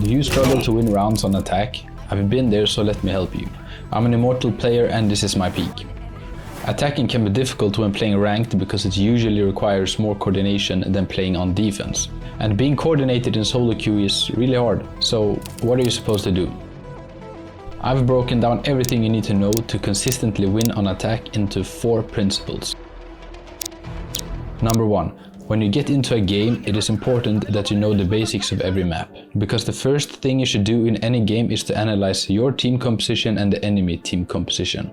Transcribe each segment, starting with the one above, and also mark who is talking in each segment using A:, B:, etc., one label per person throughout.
A: Do you struggle to win rounds on attack? I've been there, so let me help you. I'm an immortal player and this is my peak. Attacking can be difficult when playing ranked because it usually requires more coordination than playing on defense. And being coordinated in solo queue is really hard, so what are you supposed to do? I've broken down everything you need to know to consistently win on attack into 4 principles. Number 1. When you get into a game, it is important that you know the basics of every map. Because the first thing you should do in any game is to analyze your team composition and the enemy team composition.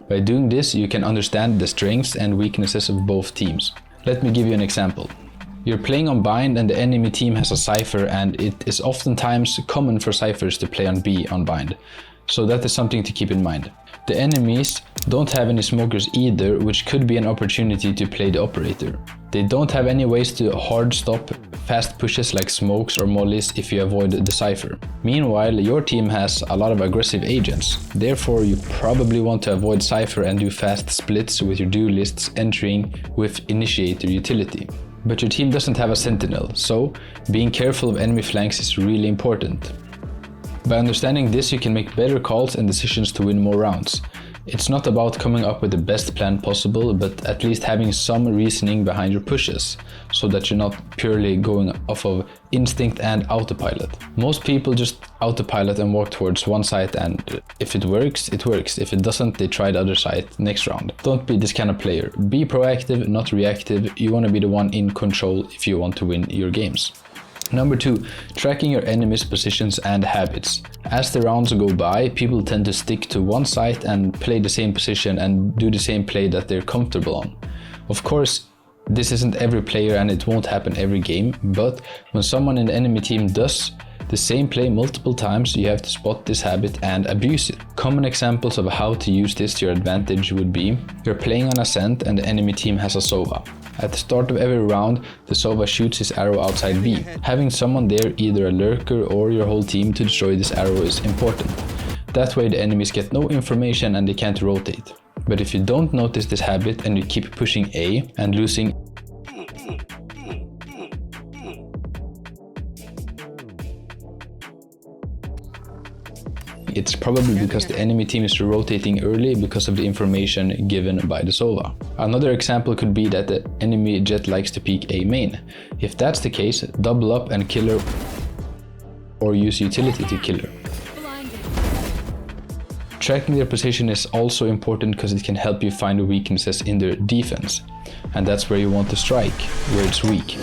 A: By doing this, you can understand the strengths and weaknesses of both teams. Let me give you an example. You're playing on bind and the enemy team has a cipher, and it is oftentimes common for ciphers to play on B on bind. So that is something to keep in mind. The enemies don't have any smokers either, which could be an opportunity to play the operator. They don't have any ways to hard stop fast pushes like smokes or mollies if you avoid the cipher. Meanwhile, your team has a lot of aggressive agents. Therefore, you probably want to avoid cipher and do fast splits with your duelists entering with initiator utility. But your team doesn't have a sentinel, so being careful of enemy flanks is really important. By understanding this, you can make better calls and decisions to win more rounds. It's not about coming up with the best plan possible, but at least having some reasoning behind your pushes, so that you're not purely going off of instinct and autopilot. Most people just autopilot and walk towards one side, and if it works, it works. If it doesn't, they try the other side next round. Don't be this kind of player. Be proactive, not reactive. You want to be the one in control if you want to win your games. Number 2, tracking your enemy's positions and habits. As the rounds go by, people tend to stick to one side and play the same position and do the same play that they're comfortable on. Of course, this isn't every player and it won't happen every game, but when someone in the enemy team does the same play multiple times, you have to spot this habit and abuse it. Common examples of how to use this to your advantage would be: you're playing on Ascent and the enemy team has a Sova. At the start of every round, the Sova shoots his arrow outside B. Having someone there, either a lurker or your whole team, to destroy this arrow is important. That way the enemies get no information and they can't rotate. But if you don't notice this habit and you keep pushing A and losing, it's probably because the enemy team is rotating early because of the information given by the Sova. Another example could be that the enemy jet likes to peek A main. If that's the case, double up and kill her, or use utility to kill her. Tracking their position is also important because it can help you find the weaknesses in their defense. And that's where you want to strike, where it's weak.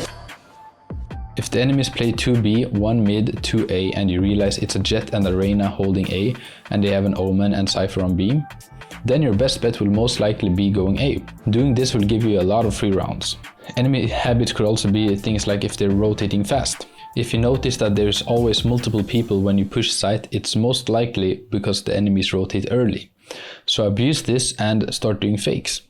A: If the enemies play 2B, 1 mid, 2A, and you realize it's a Jet and a Reyna holding A, and they have an Omen and Cypher on B, then your best bet will most likely be going A. Doing this will give you a lot of free rounds. Enemy habits could also be things like if they're rotating fast. If you notice that there's always multiple people when you push site, it's most likely because the enemies rotate early. So abuse this and start doing fakes.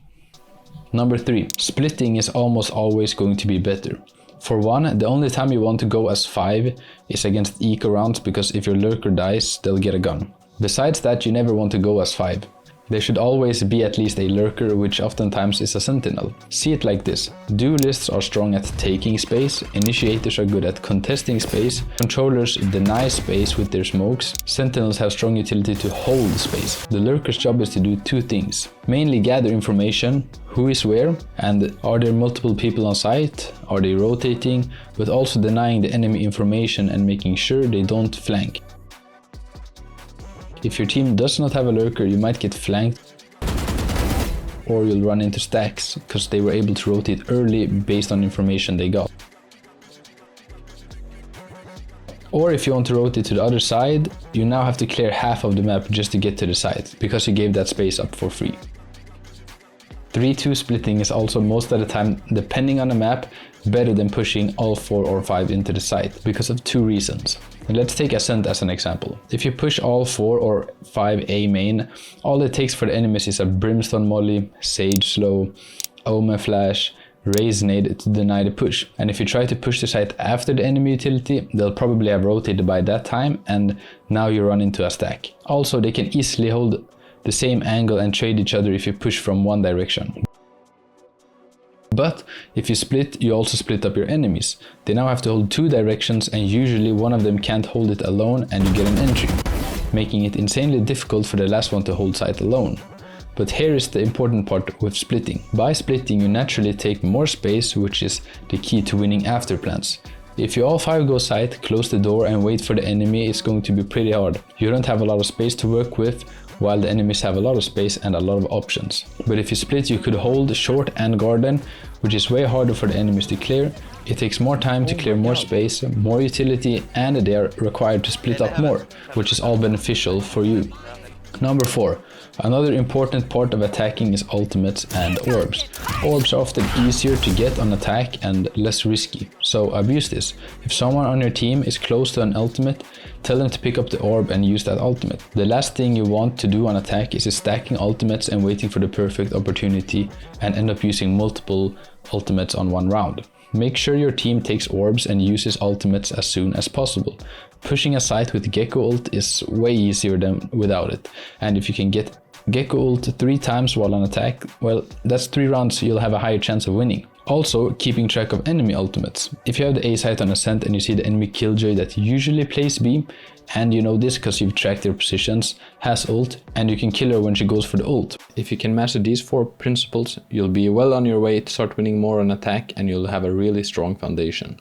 A: Number 3, splitting is almost always going to be better. For one, the only time you want to go as 5 is against eco rounds, because if your lurker dies, they'll get a gun. Besides that, you never want to go as 5. There should always be at least a lurker, which oftentimes is a sentinel. See it like this: duelists are strong at taking space, initiators are good at contesting space, controllers deny space with their smokes, sentinels have strong utility to hold space. The lurker's job is to do 2 things: mainly gather information, who is where, and are there multiple people on site, are they rotating, but also denying the enemy information and making sure they don't flank. If your team does not have a lurker, you might get flanked, or you'll run into stacks because they were able to rotate early based on information they got. Or if you want to rotate to the other side, you now have to clear half of the map just to get to the site, because you gave that space up for free. 3-2 splitting is also most of the time, depending on the map, better than pushing all 4 or 5 into the site, because of 2 reasons. And let's take Ascent as an example. If you push all 4 or 5 A main, all it takes for the enemies is a Brimstone Molly, Sage Slow, Omen Flash, Raise Nade to deny the push. And if you try to push the site after the enemy utility, they'll probably have rotated by that time, and now you run into a stack. Also, they can easily hold the same angle and trade each other if you push from one direction. But if you split, you also split up your enemies. They now have to hold 2 directions, and usually one of them can't hold it alone and you get an entry, making it insanely difficult for the last one to hold site alone. But here is the important part with splitting. By splitting, you naturally take more space, which is the key to winning after plans. If you all 5 go site, close the door and wait for the enemy, it's going to be pretty hard. You don't have a lot of space to work with, while the enemies have a lot of space and a lot of options. But if you split, you could hold short and garden, which is way harder for the enemies to clear. It takes more time to clear more space, more utility, and they are required to split up more, which is all beneficial for you. Number 4. Another important part of attacking is ultimates and orbs. Orbs are often easier to get on attack and less risky, so abuse this. If someone on your team is close to an ultimate, tell them to pick up the orb and use that ultimate. The last thing you want to do on attack is stacking ultimates and waiting for the perfect opportunity and end up using multiple ultimates on one round. Make sure your team takes orbs and uses ultimates as soon as possible. Pushing a site with Gecko ult is way easier than without it, and if you can get Gecko ult 3 times while on attack, well, that's 3 rounds you'll have a higher chance of winning. Also, keeping track of enemy ultimates. If you have the A site on ascent and you see the enemy Killjoy that usually plays B, and you know this because you've tracked their positions, has ult, and you can kill her when she goes for the ult. If you can master these 4 principles, you'll be well on your way to start winning more on attack and you'll have a really strong foundation.